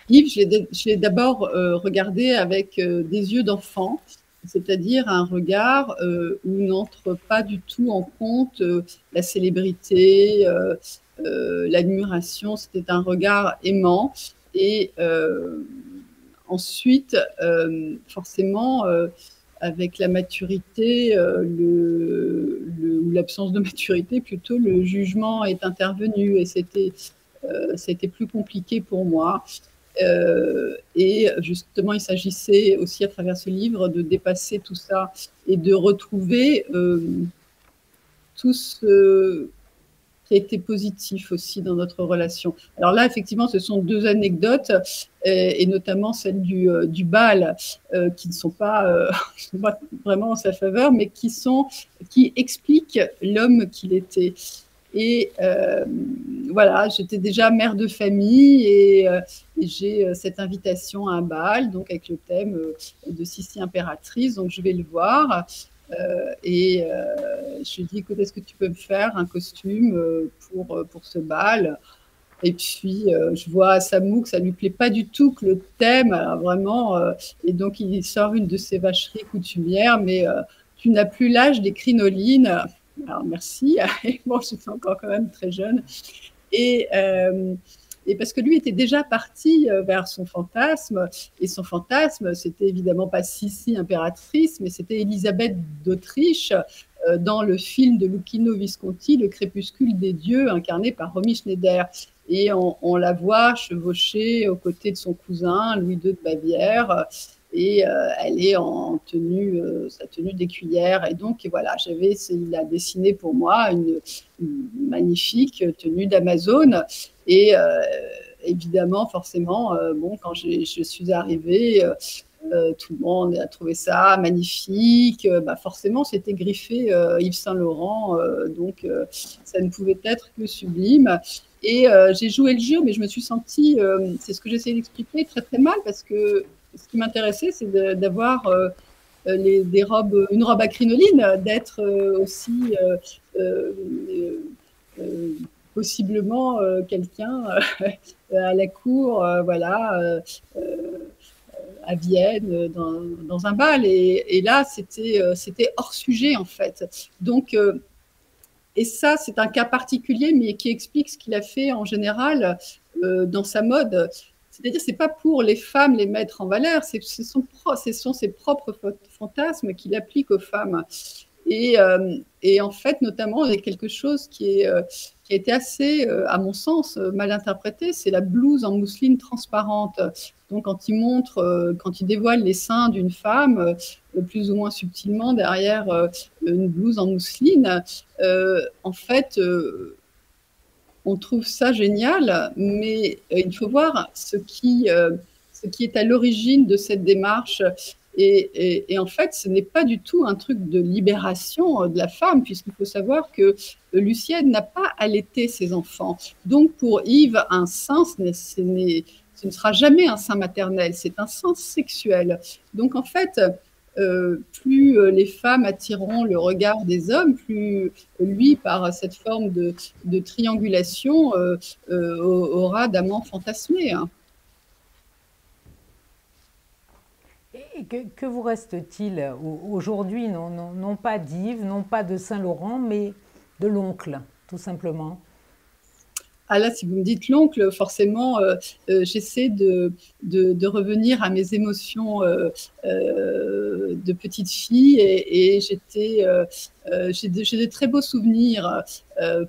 [SPEAKER 3] Yves, je l'ai d'abord regardé avec des yeux d'enfant, c'est-à-dire un regard où n'entre pas du tout en compte la célébrité, l'admiration. C'était un regard aimant. Et ensuite, forcément, avec la maturité, ou l'absence de maturité, plutôt, le jugement est intervenu et c'était plus compliqué pour moi. Et justement, il s'agissait aussi à travers ce livre de dépasser tout ça et de retrouver tout ce qui a été positif aussi dans notre relation. Alors là, effectivement, ce sont deux anecdotes, et notamment celle du bal, qui ne sont pas vraiment en sa faveur, mais qui expliquent l'homme qu'il était. Et voilà, j'étais déjà mère de famille et j'ai cette invitation à un bal, donc avec le thème de Sissi impératrice, donc je vais le voir. Et je lui dis, écoute, est-ce que tu peux me faire un costume pour ce bal? Et puis, je vois à Samou que ça ne lui plaît pas du tout, que le thème, vraiment, et donc il sort une de ses vacheries coutumières, mais tu n'as plus l'âge des crinolines. Alors, merci. Et bon, j'étais encore quand même très jeune. Et parce que lui était déjà parti vers son fantasme. Et son fantasme, c'était évidemment pas Sissi impératrice, mais c'était Élisabeth d'Autriche, dans le film de Luchino Visconti, Le crépuscule des dieux, incarné par Romy Schneider. Et on la voit chevaucher aux côtés de son cousin, Louis II de Bavière, et elle est en tenue, sa tenue d'écuyère. Et donc, voilà, il a dessiné pour moi une magnifique tenue d'Amazone. Et évidemment, forcément, bon, quand je suis arrivée, tout le monde a trouvé ça magnifique. Bah forcément, c'était griffé Yves Saint Laurent, donc ça ne pouvait être que sublime. Et j'ai joué le jeu, mais je me suis sentie, c'est ce que j'essayais d'expliquer, très très mal, parce que ce qui m'intéressait, c'est d'avoir une robe à crinoline, d'être aussi possiblement quelqu'un à la cour, voilà, à Vienne, dans un bal. Et là, c'était hors sujet, en fait. Donc, et ça, c'est un cas particulier, mais qui explique ce qu'il a fait en général dans sa mode. C'est-à-dire, c'est pas pour les femmes les mettre en valeur, ce sont ses propres fantasmes qu'il applique aux femmes. Et en fait, notamment, il y a quelque chose qui a été assez, à mon sens, mal interprété, c'est la blouse en mousseline transparente. Donc, quand il dévoile les seins d'une femme, plus ou moins subtilement derrière une blouse en mousseline, en fait, on trouve ça génial, mais il faut voir ce qui est à l'origine de cette démarche. Et en fait, ce n'est pas du tout un truc de libération de la femme, puisqu'il faut savoir que Lucienne n'a pas allaité ses enfants. Donc, pour Yves, un sein, ce ne sera jamais un sein maternel, c'est un sein sexuel. Donc, en fait, plus les femmes attireront le regard des hommes, plus lui, par cette forme de triangulation, aura d'amants fantasmés.
[SPEAKER 2] Et que vous reste-t-il aujourd'hui, non pas d'Yves, non pas de Saint-Laurent, mais de l'oncle, tout simplement?
[SPEAKER 3] Ah là, si vous me dites l'oncle, forcément, j'essaie de revenir à mes émotions de petite fille, et j'ai de très beaux souvenirs.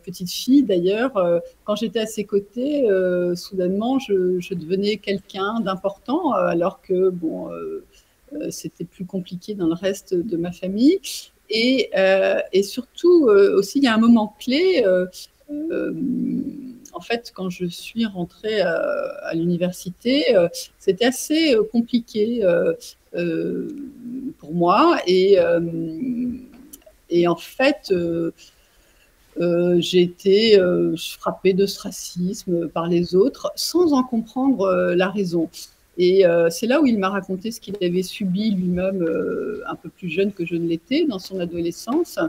[SPEAKER 3] Petite fille, d'ailleurs, quand j'étais à ses côtés, soudainement, je devenais quelqu'un d'important, alors que, bon, c'était plus compliqué dans le reste de ma famille. Et surtout, aussi, il y a un moment clé. En fait, quand je suis rentrée à l'université, c'était assez compliqué pour moi. Et en fait, j'ai été frappée d'ostracisme par les autres sans en comprendre la raison. Et c'est là où il m'a raconté ce qu'il avait subi lui-même, un peu plus jeune que je ne l'étais, dans son adolescence.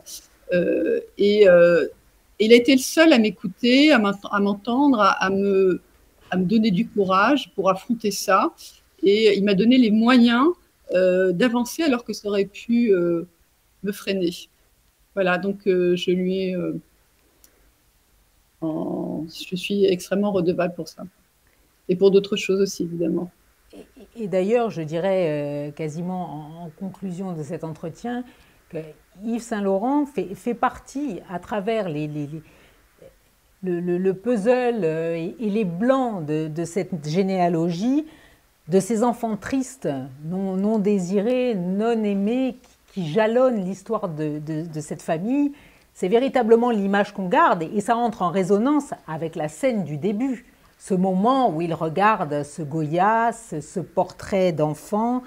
[SPEAKER 3] Il a été le seul à m'écouter, à m'entendre, à me donner du courage pour affronter ça. Et il m'a donné les moyens d'avancer, alors que ça aurait pu me freiner. Voilà, donc je suis extrêmement redevable pour ça. Et pour d'autres choses aussi, évidemment.
[SPEAKER 2] Et d'ailleurs, je dirais quasiment en conclusion de cet entretien, que Yves Saint Laurent fait partie, à travers le puzzle et les blancs de cette généalogie, de ces enfants tristes, non désirés, non aimés, qui jalonnent l'histoire de cette famille. C'est véritablement l'image qu'on garde, et ça entre en résonance avec la scène du début. Ce moment où il regarde ce Goya, ce portrait d'enfant.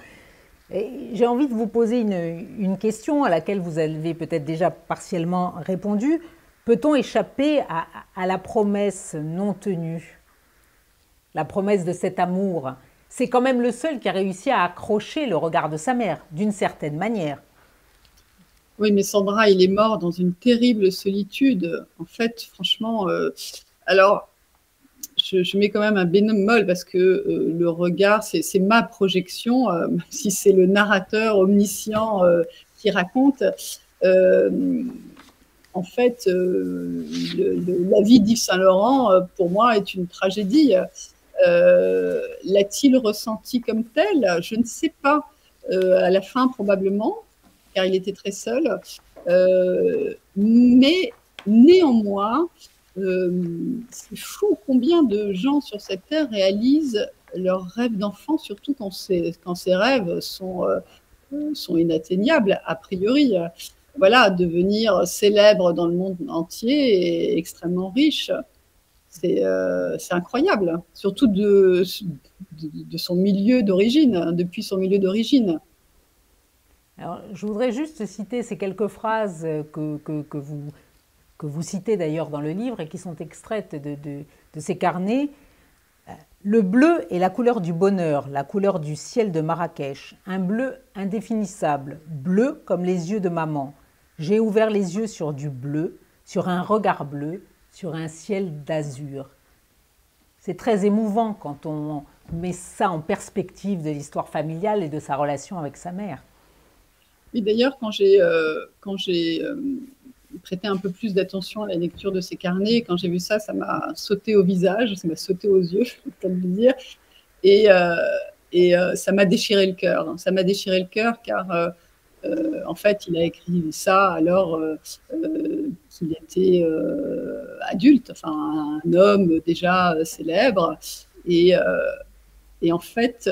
[SPEAKER 2] J'ai envie de vous poser une question à laquelle vous avez peut-être déjà partiellement répondu. Peut-on échapper à la promesse non tenue? La promesse de cet amour. C'est quand même le seul qui a réussi à accrocher le regard de sa mère, d'une certaine manière.
[SPEAKER 3] Oui, mais Sandra, il est mort dans une terrible solitude. En fait, franchement, alors, je mets quand même un bémol, parce que le regard, c'est ma projection, même si c'est le narrateur omniscient qui raconte. En fait, la vie d'Yves Saint Laurent, pour moi, est une tragédie. L'a-t-il ressenti comme tel? Je ne sais pas. À la fin, probablement, car il était très seul. Mais néanmoins, c'est fou combien de gens sur cette terre réalisent leurs rêves d'enfant, surtout quand ces rêves sont inatteignables, a priori. Voilà, devenir célèbre dans le monde entier et extrêmement riche, c'est incroyable, surtout de son milieu d'origine, depuis son milieu d'origine.
[SPEAKER 2] Alors, je voudrais juste citer ces quelques phrases que vous citez d'ailleurs dans le livre et qui sont extraites de ces carnets. Le bleu est la couleur du bonheur, la couleur du ciel de Marrakech, un bleu indéfinissable, bleu comme les yeux de maman. J'ai ouvert les yeux sur du bleu, sur un regard bleu, sur un ciel d'azur. C'est très émouvant quand on met ça en perspective de l'histoire familiale et de sa relation avec sa mère.
[SPEAKER 3] Et d'ailleurs, quand j'ai prêté un peu plus d'attention à la lecture de ces carnets, quand j'ai vu ça, ça m'a sauté au visage, ça m'a sauté aux yeux, comme le dire, et ça m'a déchiré le cœur. Ça m'a déchiré le cœur car en fait, il a écrit ça alors qu'il était adulte, enfin un homme déjà célèbre, et en fait,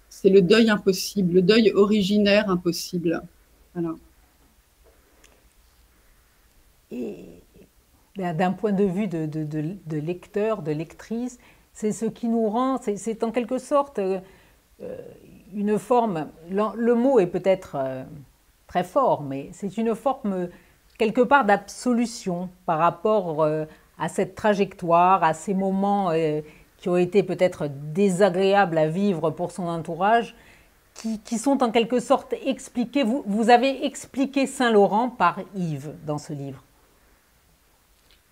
[SPEAKER 3] c'est le deuil impossible, le deuil originaire impossible. Voilà.
[SPEAKER 2] Et d'un point de vue de lecteur, de lectrice, c'est ce qui nous rend, c'est en quelque sorte une forme, le mot est peut-être très fort, mais c'est une forme quelque part d'absolution par rapport à cette trajectoire, à ces moments qui ont été peut-être désagréables à vivre pour son entourage, qui sont en quelque sorte expliqués. Vous avez expliqué Saint-Laurent par Yves dans ce livre.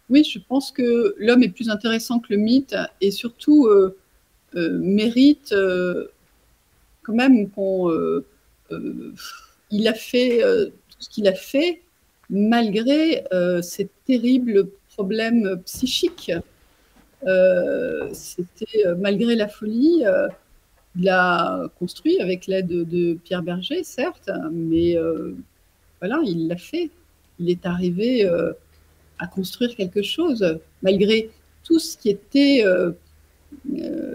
[SPEAKER 3] Oui, je pense que l'homme est plus intéressant que le mythe et surtout mérite quand même il a fait tout ce qu'il a fait malgré ces terribles problèmes psychiques. C'était malgré la folie. Il a construit avec l'aide de Pierre Berger, certes, mais voilà, il l'a fait. Il est arrivé à construire quelque chose, malgré tout ce qui était,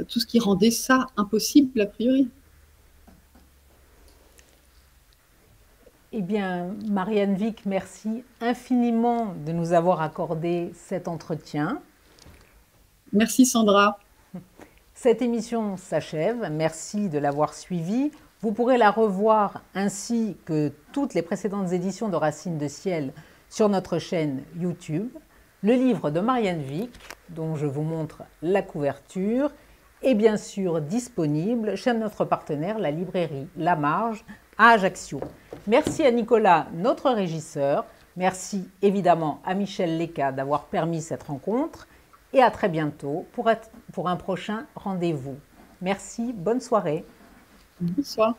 [SPEAKER 3] tout ce qui rendait ça impossible a priori.
[SPEAKER 2] Eh bien, Marianne Vic, merci infiniment de nous avoir accordé cet entretien.
[SPEAKER 3] Merci Sandra.
[SPEAKER 2] Cette émission s'achève. Merci de l'avoir suivie. Vous pourrez la revoir ainsi que toutes les précédentes éditions de Racines de Ciel sur notre chaîne YouTube. Le livre de Marianne Vic, dont je vous montre la couverture, est bien sûr disponible chez notre partenaire, la librairie La Marge à Ajaccio. Merci à Nicolas, notre régisseur. Merci évidemment à Michel Leca d'avoir permis cette rencontre. Et à très bientôt pour un prochain rendez-vous. Merci, bonne soirée.
[SPEAKER 3] Bonsoir.